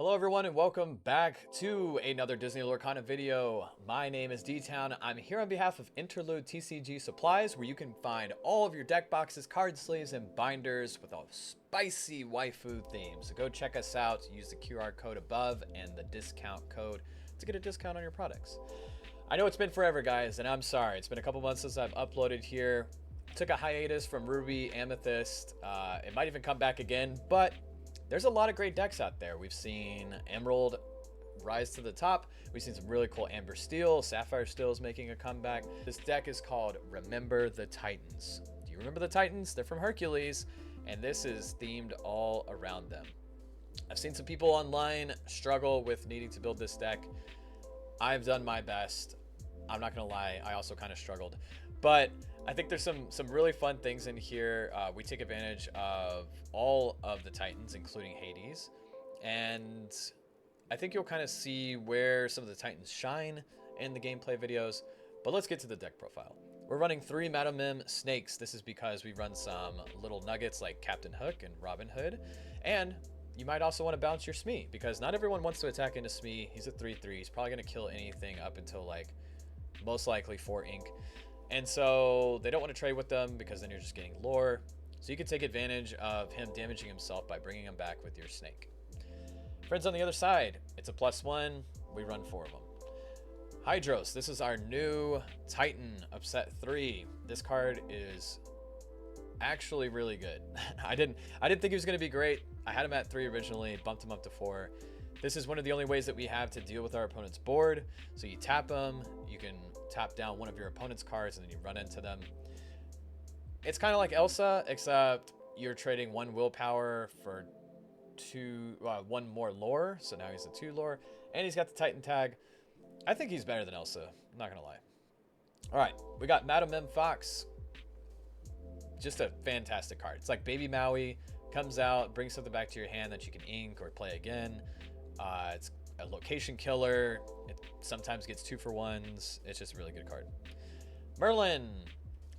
Hello everyone and welcome back to another Disney Lorcana video. My name is D-Town. I'm here on behalf of Interlewd TCG Supplies, where you can find all of your deck boxes, card sleeves, and binders with a spicy waifu theme. So go check us out. Use the QR code above and the discount code to get a discount on your products. I know it's been forever, guys, and I'm sorry. It's been a couple months since I've uploaded here. Took a hiatus from Ruby, Amethyst. It might even come back again, but there's a lot of great decks out there. We've seen Emerald rise to the top. We've seen some really cool Amber Steel. Sapphire Steel is making a comeback. This deck is called Remember the Titans. Do you remember the Titans? They're from Hercules, and this is themed all around them. I've seen some people online struggle with needing to build this deck. I've done my best. I'm not gonna lie, I also kind of struggled. But I think there's some really fun things in here. We take advantage of all of the Titans, including Hades. And I think you'll kind of see where some of the Titans shine in the gameplay videos. But let's get to the deck profile. We're running 3 Madam Mim snakes. This is because we run some little nuggets like Captain Hook and Robin Hood. And you might also want to bounce your Smee, because not everyone wants to attack into Smee. He's a 3/3. He's probably going to kill anything up until, like, most likely 4 ink. And so they don't want to trade with them because then you're just getting lore. So you can take advantage of him damaging himself by bringing him back with your snake. Friends on the other side, it's a +1. We run 4 of them. Hydros, this is our new Titan of set 3. This card is actually really good. I didn't think he was going to be great. I had him at 3 originally, bumped him up to 4. This is one of the only ways that we have to deal with our opponent's board. So you tap them, you can tap down one of your opponent's cards, and then you run into them. It's kind of like Elsa, except you're trading 1 willpower for 1 more lore. So now he's a 2 lore, and he's got the Titan tag. I think he's better than Elsa, I'm not gonna lie. All right, we got Madam Mim Fox. Just a fantastic card. It's like Baby Maui, comes out, brings something back to your hand that you can ink or play again. It's a location killer. It sometimes gets 2-for-1s. It's just a really good card. Merlin.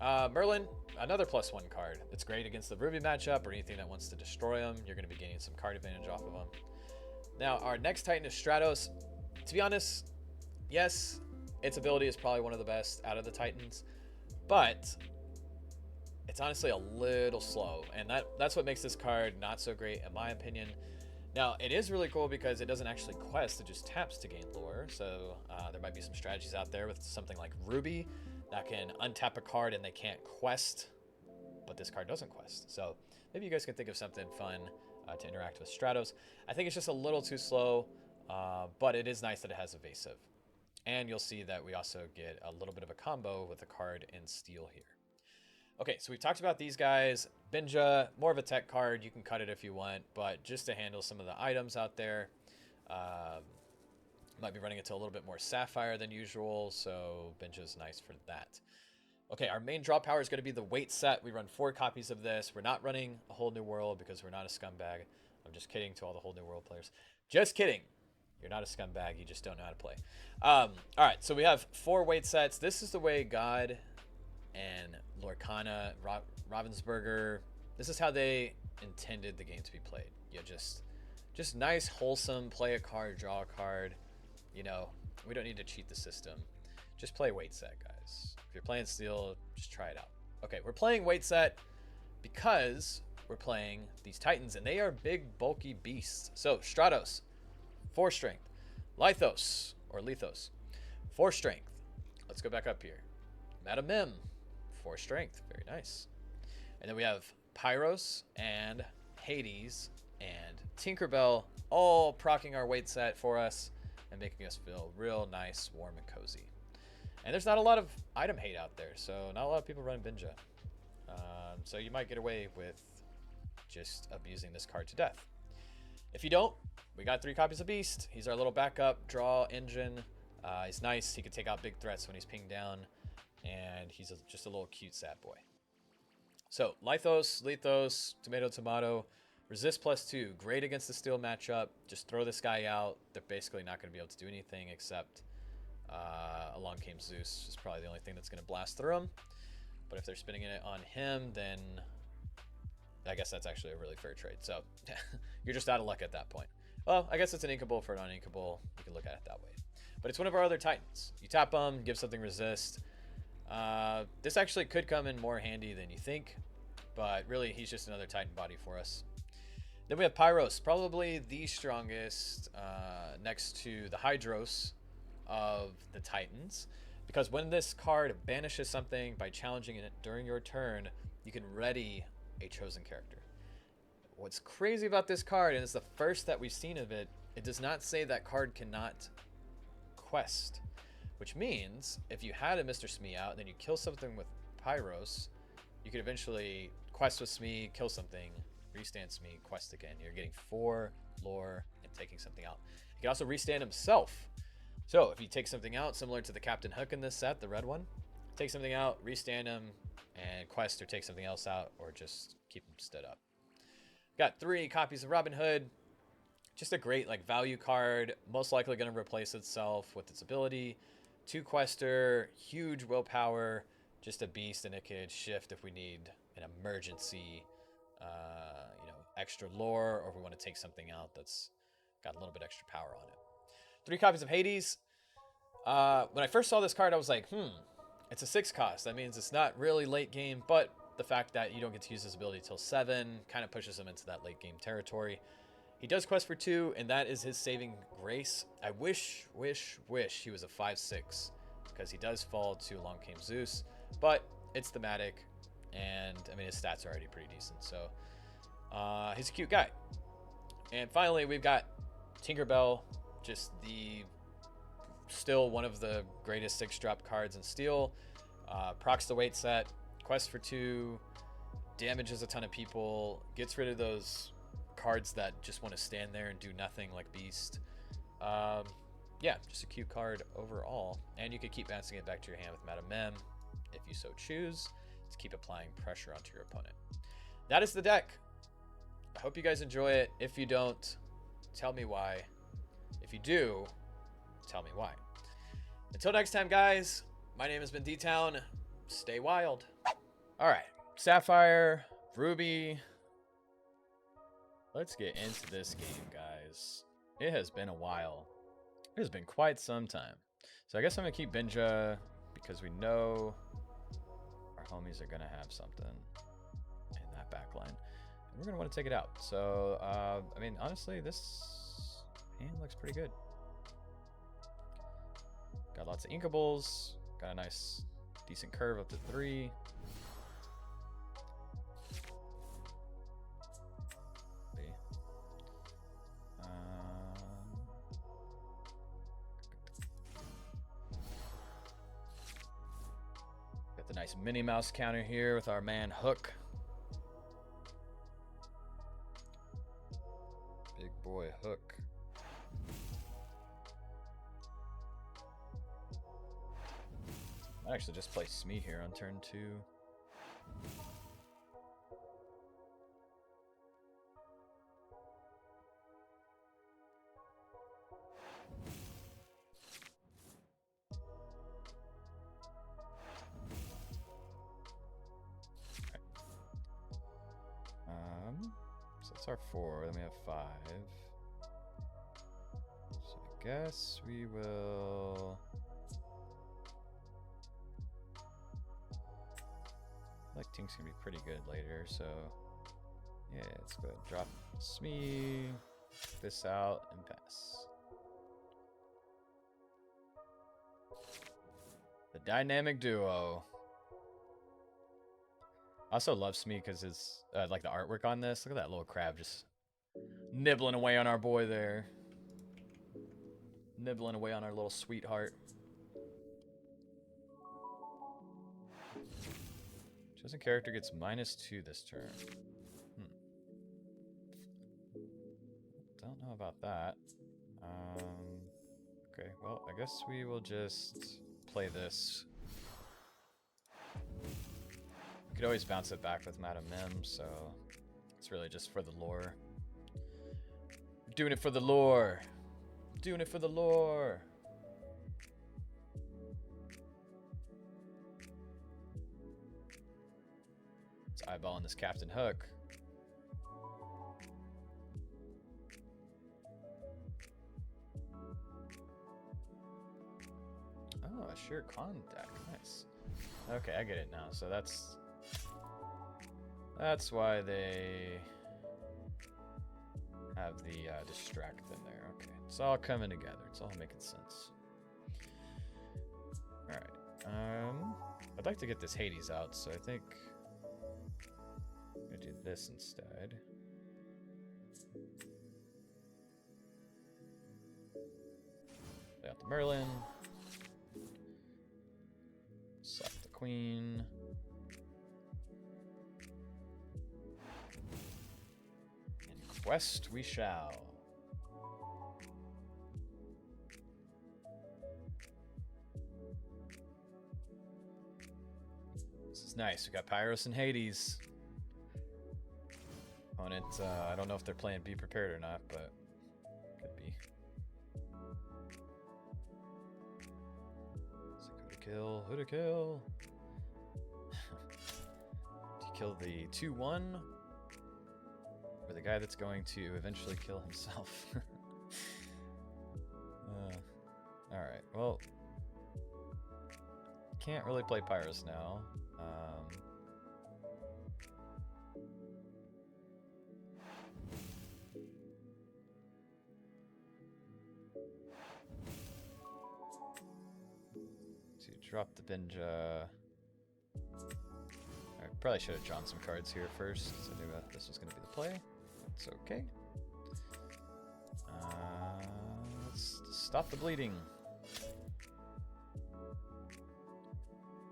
Merlin, another +1 card. It's great against the Ruby matchup or anything that wants to destroy them. You're going to be gaining some card advantage off of them. Now, our next Titan is Stratos. To be honest, yes, its ability is probably one of the best out of the Titans, but it's honestly a little slow, and that's what makes this card not so great in my opinion. Now, it is really cool because it doesn't actually quest, it just taps to gain lore. So there might be some strategies out there with something like Ruby that can untap a card and they can't quest, but this card doesn't quest. So maybe you guys can think of something fun to interact with Stratos. I think it's just a little too slow, but it is nice that it has evasive. And you'll see that we also get a little bit of a combo with a card in steel here. Okay, so we've talked about these guys. Benja, more of a tech card. You can cut it if you want, but just to handle some of the items out there, might be running into a little bit more Sapphire than usual, so Benja's nice for that. Okay, our main draw power is going to be the weight set. We run 4 copies of this. We're not running a whole new world because we're not a scumbag. I'm just kidding to all the whole new world players. Just kidding. You're not a scumbag. You just don't know how to play. All right, so we have 4 weight sets. This is the way God and Lorcana, Ravensburger, this is how they intended the game to be played. You know, just nice, wholesome, play a card, draw a card. You know, we don't need to cheat the system. Just play weight set, guys. If you're playing steel, just try it out. Okay, we're playing weight set because we're playing these Titans, and they are big, bulky beasts. So, Stratos, 4 strength. Lethos, 4 strength. Let's go back up here. Madam Mim, 4 strength. Very nice. And then we have Pyros and Hades and Tinkerbell all proccing our weight set for us and making us feel real nice, warm, and cozy. And there's not a lot of item hate out there, so not a lot of people run Benja. So you might get away with just abusing this card to death. If you don't, we got 3 copies of Beast. He's our little backup draw engine. He's nice. He can take out big threats when he's pinged down. And he's just a little cute sad boy. So Lethos, tomato, resist +2, great against the steel matchup. Just throw this guy out. They're basically not going to be able to do anything except along came Zeus. Is probably the only thing that's going to blast through him. But if they're spinning it on him, then I guess that's actually a really fair trade. So you're just out of luck at that point. Well, I guess it's an inkable for an uninkable. You can look at it that way. But it's one of our other titans. You tap them, give something resist. This actually could come in more handy than you think, but really he's just another titan body for us. Then we have Pyros, probably the strongest next to the Hydros of the titans, because when this card banishes something by challenging it during your turn, you can ready a chosen character. What's crazy about this card, and it's the first that we've seen of it, it does not say that card cannot quest, which means if you had a Mr. Smee out and then you kill something with Pyros, you could eventually quest with Smee, kill something, restand Smee, quest again. You're getting 4 lore and taking something out. You can also restand himself. So if you take something out, similar to the Captain Hook in this set, the red one, take something out, restand him, and quest or take something else out, or just keep him stood up. Got 3 copies of Robin Hood. Just a great like value card, most likely going to replace itself with its ability. 2 quester, huge willpower, just a beast, and it could shift if we need an emergency, extra lore, or if we want to take something out that's got a little bit extra power on it. 3 copies of Hades. When I first saw this card, I was like, it's a 6 cost. That means it's not really late game, but the fact that you don't get to use his ability till 7 kind of pushes him into that late game territory. He does quest for 2, and that is his saving grace. I wish he was a 5/6, because he does fall to Long Came Zeus, but it's thematic, and I mean his stats are already pretty decent, so he's a cute guy. And finally, we've got Tinkerbell, just still one of the greatest 6-drop cards in Steel. Procs the weight set, quest for 2, damages a ton of people, gets rid of those cards that just want to stand there and do nothing like Beast. Yeah, just a cute card overall. And you could keep bouncing it back to your hand with Madame Mem if you so choose to keep applying pressure onto your opponent. That is the deck. I hope you guys enjoy it. If you don't, tell me why. If you do, tell me why. Until next time, guys, my name has been D-Town. Stay wild. All right, Sapphire, Ruby. Let's get into this game, guys. It has been a while. It has been quite some time. So I guess I'm going to keep Benja because we know our homies are going to have something in that back line. And we're going to want to take it out. So, I mean, honestly, this hand looks pretty good. Got lots of Inkables. Got a nice, decent curve up to 3. Got the nice Minnie Mouse counter here with our man Hook. Big boy Hook. Might actually just play Smee here on turn 2. So that's our 4, then we have 5. So I guess we will... I like Tink's gonna be pretty good later, so yeah, let's go ahead and drop Smee, this out, and pass. The dynamic duo. I also love Smee because it's like the artwork on this. Look at that little crab just nibbling away on our boy there. Nibbling away on our little sweetheart. Chosen character gets -2 this turn. Don't know about that. Okay, well, I guess we will just play this. We could always bounce it back with Madame Mim, so it's really just for the lore. I'm doing it for the lore. I'm doing it for the lore. Let's eyeball on this Captain Hook. a Shere Khan deck. Nice. Okay, I get it now. So that's why they have the distract in there. Okay, it's all coming together. It's all making sense. All right. I'd like to get this Hades out, so I think I'm gonna do this instead. Lay out the Merlin. Suck the Queen. And quest we shall. This is nice. We got Pyros and Hades. Opponent, I don't know if they're playing Be Prepared or not, but could be. Who to kill? Do you kill the 2-1? Or the guy that's going to eventually kill himself? Alright, well. Can't really play Pyros now. Drop the Benja. I probably should have drawn some cards here first, because I knew this was going to be the play. That's okay. Let's stop the bleeding.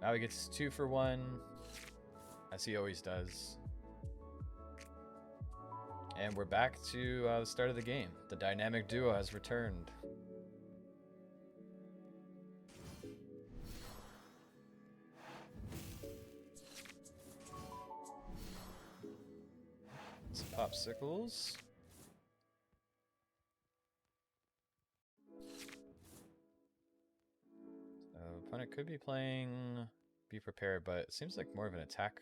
Now he gets 2 for 1, as he always does. And we're back to the start of the game. The dynamic duo has returned. Popsicles. So opponent could be playing Be Prepared, but it seems like more of an attack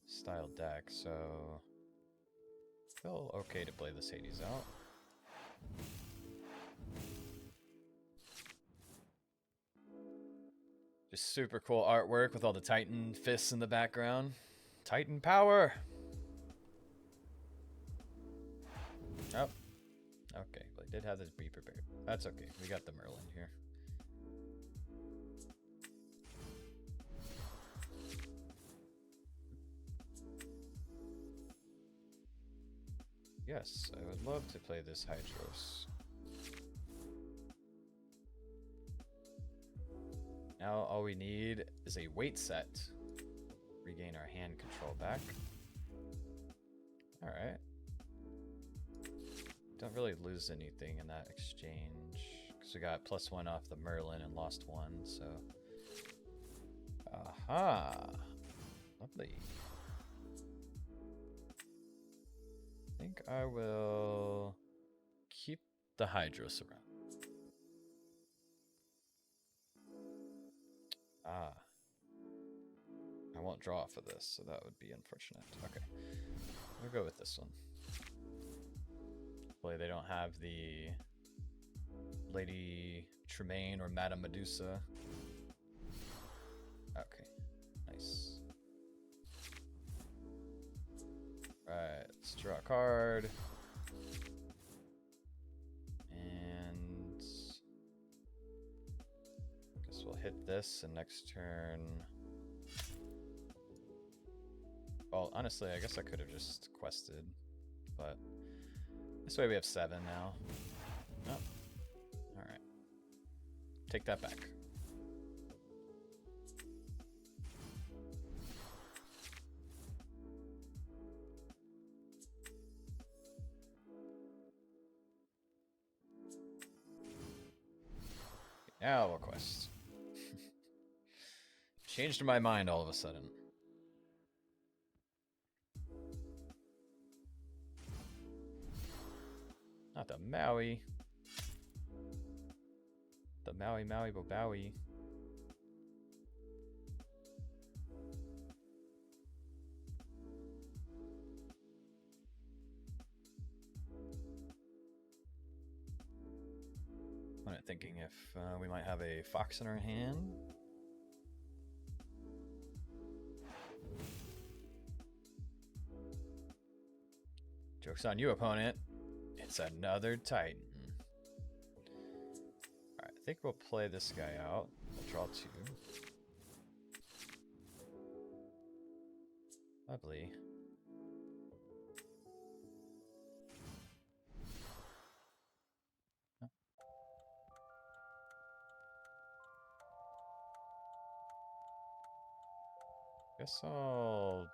style deck, so I feel okay to play this Hades out. Just super cool artwork with all the Titan fists in the background. Titan power! Oh, okay, but I did have this Be Prepared. That's okay, we got the Merlin here. Yes, I would love to play this Hydros. Now all we need is a wait set. Regain our hand control back. Alright. Don't really lose anything in that exchange, because we got +1 off the Merlin and lost 1, so... Aha! Lovely. I think I will keep the Hydros around. Ah. I won't draw for this, so that would be unfortunate. Okay. We'll go with this one. Hopefully they don't have the Lady Tremaine or Madame Medusa. Okay, nice. Right, let's draw a card. And I guess we'll hit this, and next turn... Well, honestly, I guess I could have just quested, but... This way we have 7 now. Oh. Alright. Take that back. Now we'll quest. Changed my mind all of a sudden. Not the Maui. The Maui Bowie. thinking if we might have a fox in our hand. Joke's on you, opponent. It's another Titan. Alright, I think we'll play this guy out. We'll draw 2. Lovely. Oh. Guess I'll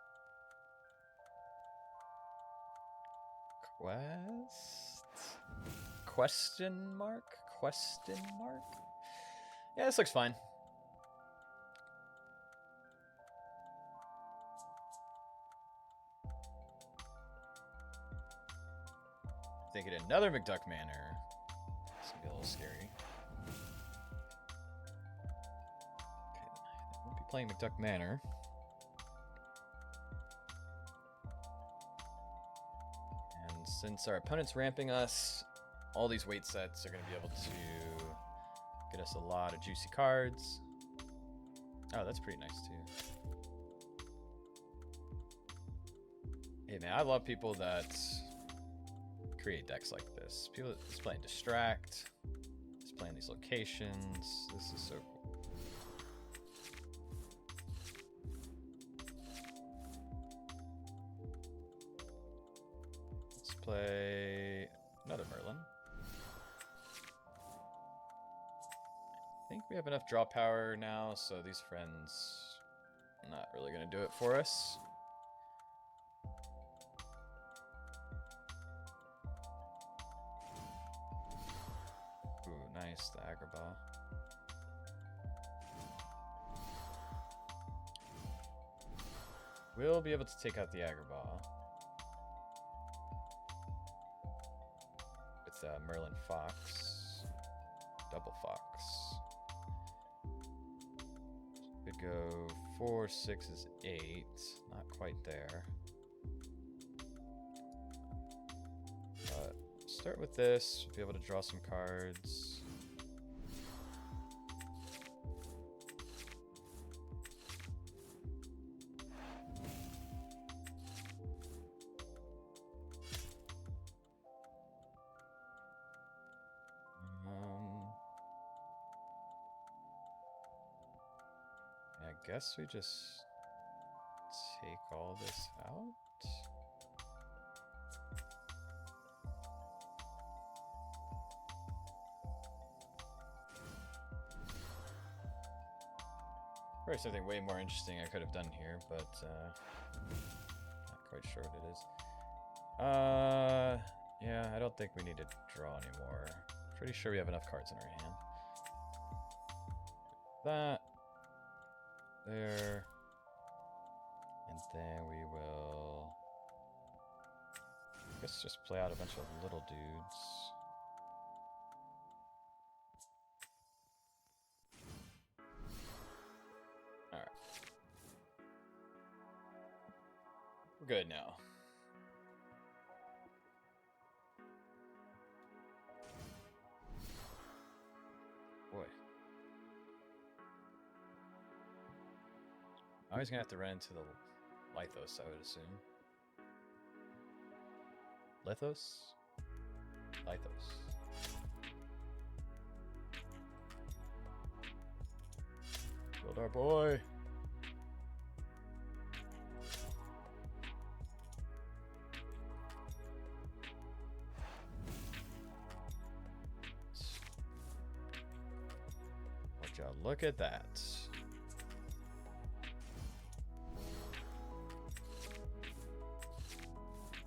Question mark? Yeah, this looks fine. Thinking another McDuck Manor. It's gonna be a little scary. Okay, I won't be playing McDuck Manor. And since our opponent's ramping us, all these weight sets are gonna be able to get us a lot of juicy cards. Oh, that's pretty nice too. Hey man, I love people that create decks like this. People that's playing Distract, that's playing these locations. This is so cool. Let's play another Merlin. I think we have enough draw power now, so these friends are not really going to do it for us. Ooh, nice, the Agrabah. We'll be able to take out the Agrabah with Merlin Fox, double Fox. Could go 4, 6 is 8, not quite there. But start with this, be able to draw some cards. I guess we just take all this out. Probably something way more interesting I could have done here, but not quite sure what it is. Yeah, I don't think we need to draw anymore. Pretty sure we have enough cards in our hand. That. There. And then we will, I guess, just play out a bunch of little dudes. Alright. We're good now. Boy. I was gonna have to run into the Lithos, I would assume. Lithos? Lithos. Killed our boy! Would y'all look at that?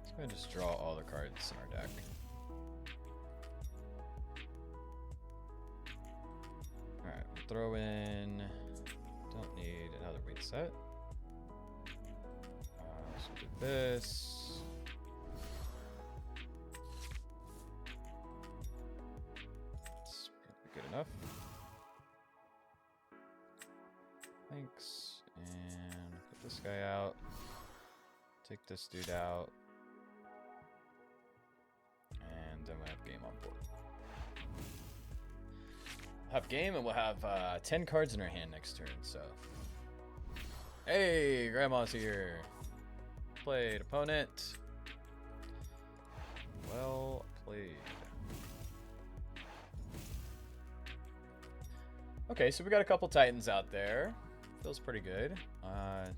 I'm gonna just draw all the cards in our deck. Alright, we'll throw in. Don't need another weight set. So do this. That's probably good enough. Thanks. And put this guy out. Take this dude out. And then we have game on board. have game, and we'll have 10 cards in our hand next turn. So, hey, Grandma's here. Played, opponent. Well played. Okay, so we got a couple Titans out there. Feels pretty good.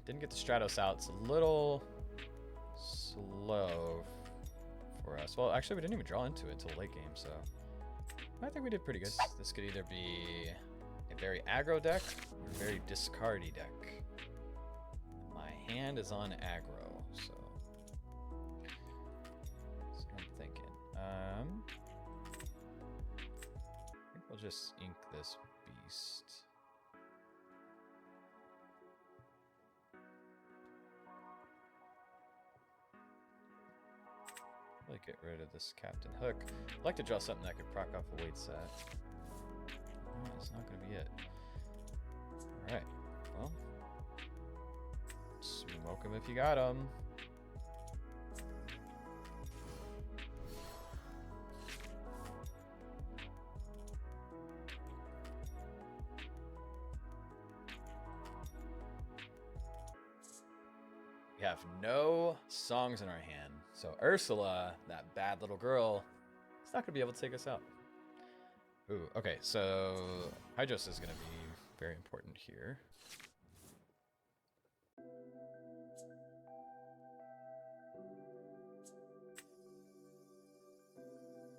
Didn't get the Stratos out. It's a little slow for us. Well, actually, we didn't even draw into it until late game, so I think we did pretty good. This could either be a very aggro deck or a very discardy deck. My hand is on aggro, so that's what I'm thinking. I think we'll just ink this beast. Probably get rid of this Captain Hook. I'd like to draw something that could proc off a weight set. No, that's not going to be it. Alright, well, smoke him if you got him. We have no songs in our hand. So Ursula, that bad little girl, is not going to be able to take us out. Ooh, okay, so Hydros is going to be very important here.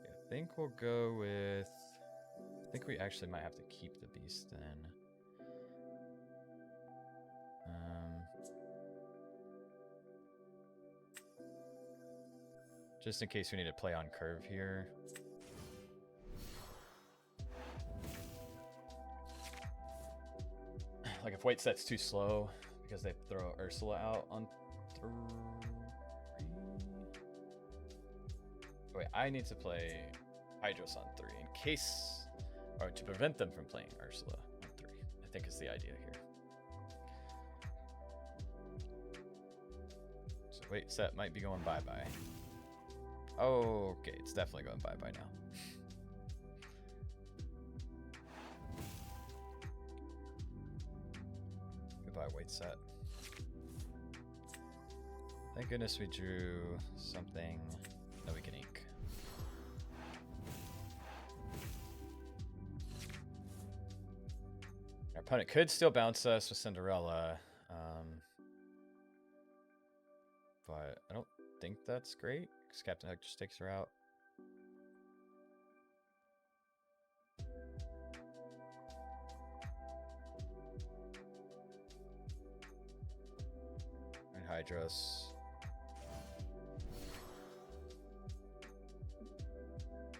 I think we'll go with... I think we actually might have to keep the beast then. Just in case we need to play on curve here. Like if weight set's too slow because they throw Ursula out on 3. Wait, I need to play Hydros on 3 in case, or to prevent them from playing Ursula on 3. I think is the idea here. So weight set might be going bye-bye. Oh, okay, it's definitely going bye-bye now. Goodbye, weight set. Thank goodness we drew something that we can ink. Our opponent could still bounce us with Cinderella, but I don't think that's great. Because Captain Hook just takes her out. And Hydros.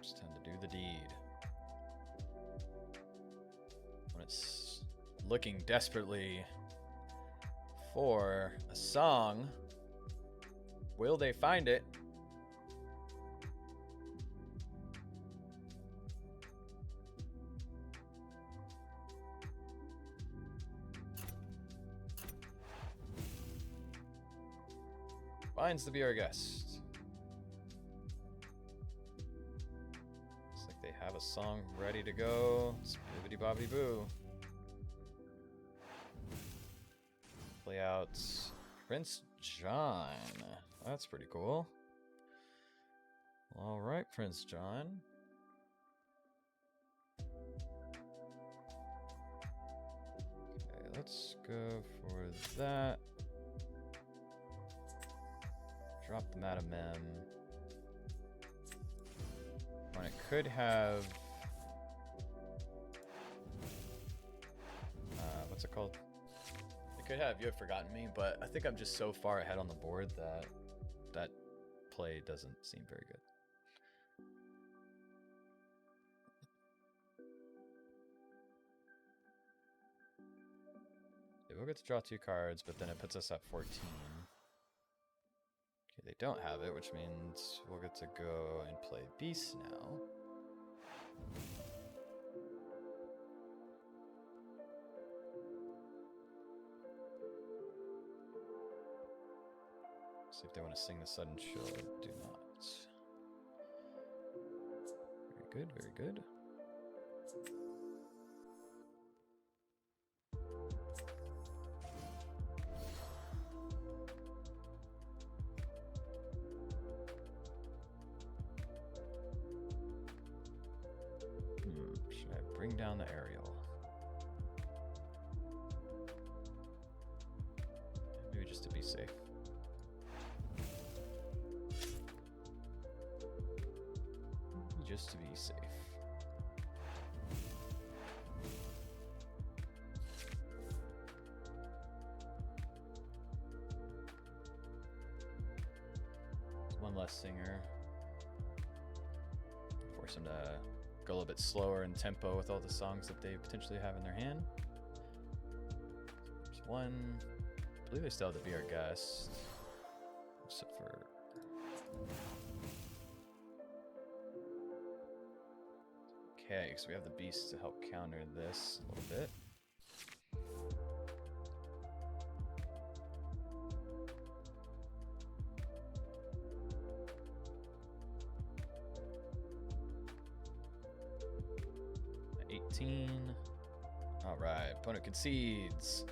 Just tend to do the deed. When it's looking desperately for a song, will they find it? Finds to be our guest. Looks like they have a song ready to go. Spibbity bobbity boo. Play out Prince John. That's pretty cool. All right, Prince John. Okay, let's go for that. Drop the Madam Mem. When it could have... what's it called? It could have You Have Forgotten Me, but I think I'm just so far ahead on the board that that play doesn't seem very good. Yeah, we'll get to draw 2 cards, but then it puts us at 14. They don't have it, which means we'll get to go and play Beast now. See if they want to sing the Sudden Chill or do not. Very good, very good. down the aerial. Maybe just to be safe. Just to be safe. One less singer. Force them to go a little bit slower in tempo with all the songs that they potentially have in their hand. There's one. I believe they still have the Be Our Guest. Except for. Okay, so we have the Beast to help counter this a little bit. Alright, opponent concedes.